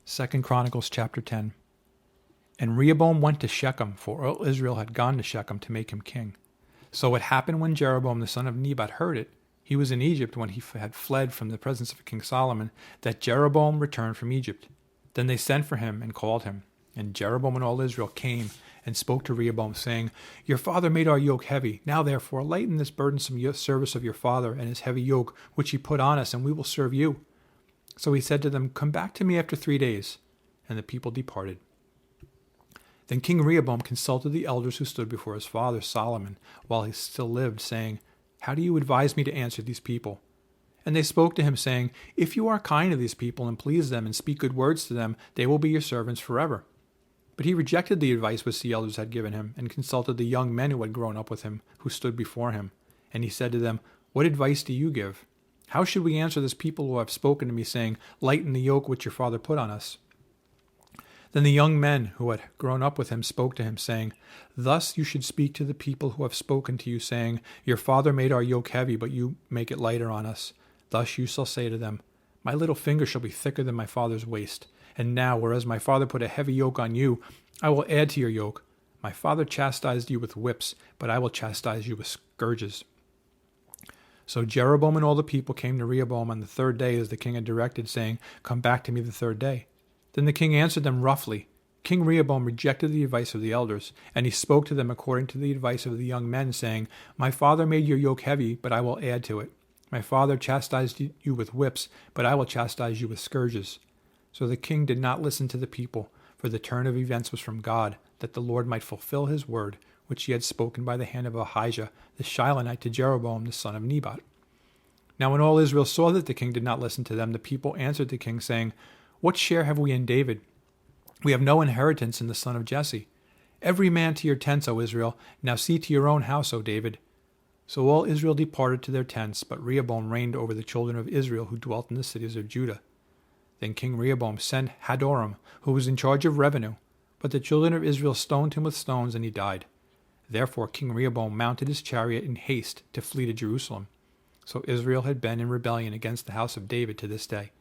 2 Chronicles chapter 10. And Rehoboam went to Shechem, for all Israel had gone to Shechem to make him king. So it happened when Jeroboam the son of Nebat heard it, he was in Egypt when he had fled from the presence of King Solomon, that Jeroboam returned from Egypt. Then they sent for him and called him. And Jeroboam and all Israel came and spoke to Rehoboam, saying, Your father made our yoke heavy. Now therefore lighten this burdensome service of your father and his heavy yoke, which he put on us, and we will serve you. So he said to them, Come back to me after 3 days. And the people departed. Then King Rehoboam consulted the elders who stood before his father Solomon while he still lived, saying, How do you advise me to answer these people? And they spoke to him, saying, If you are kind to these people and please them and speak good words to them, they will be your servants forever. But he rejected the advice which the elders had given him, and consulted the young men who had grown up with him, who stood before him. And he said to them, What advice do you give? How should we answer this people who have spoken to me, saying, Lighten the yoke which your father put on us? Then the young men who had grown up with him spoke to him, saying, Thus you should speak to the people who have spoken to you, saying, Your father made our yoke heavy, but you make it lighter on us. Thus you shall say to them, My little finger shall be thicker than my father's waist. And now, whereas my father put a heavy yoke on you, I will add to your yoke. My father chastised you with whips, but I will chastise you with scourges. So Jeroboam and all the people came to Rehoboam on the 3rd day, as the king had directed, saying, Come back to me the 3rd day. Then the king answered them roughly. King Rehoboam rejected the advice of the elders, and he spoke to them according to the advice of the young men, saying, My father made your yoke heavy, but I will add to it. My father chastised you with whips, but I will chastise you with scourges. So the king did not listen to the people, for the turn of events was from God, that the Lord might fulfill his word, which he had spoken by the hand of Ahijah the Shilonite to Jeroboam the son of Nebat. Now when all Israel saw that the king did not listen to them, the people answered the king, saying, What share have we in David? We have no inheritance in the son of Jesse. Every man to your tents, O Israel. Now see to your own house, O David. So all Israel departed to their tents, but Rehoboam reigned over the children of Israel who dwelt in the cities of Judah. Then King Rehoboam sent Hadoram, who was in charge of revenue. But the children of Israel stoned him with stones, and he died. Therefore King Rehoboam mounted his chariot in haste to flee to Jerusalem. So Israel had been in rebellion against the house of David to this day.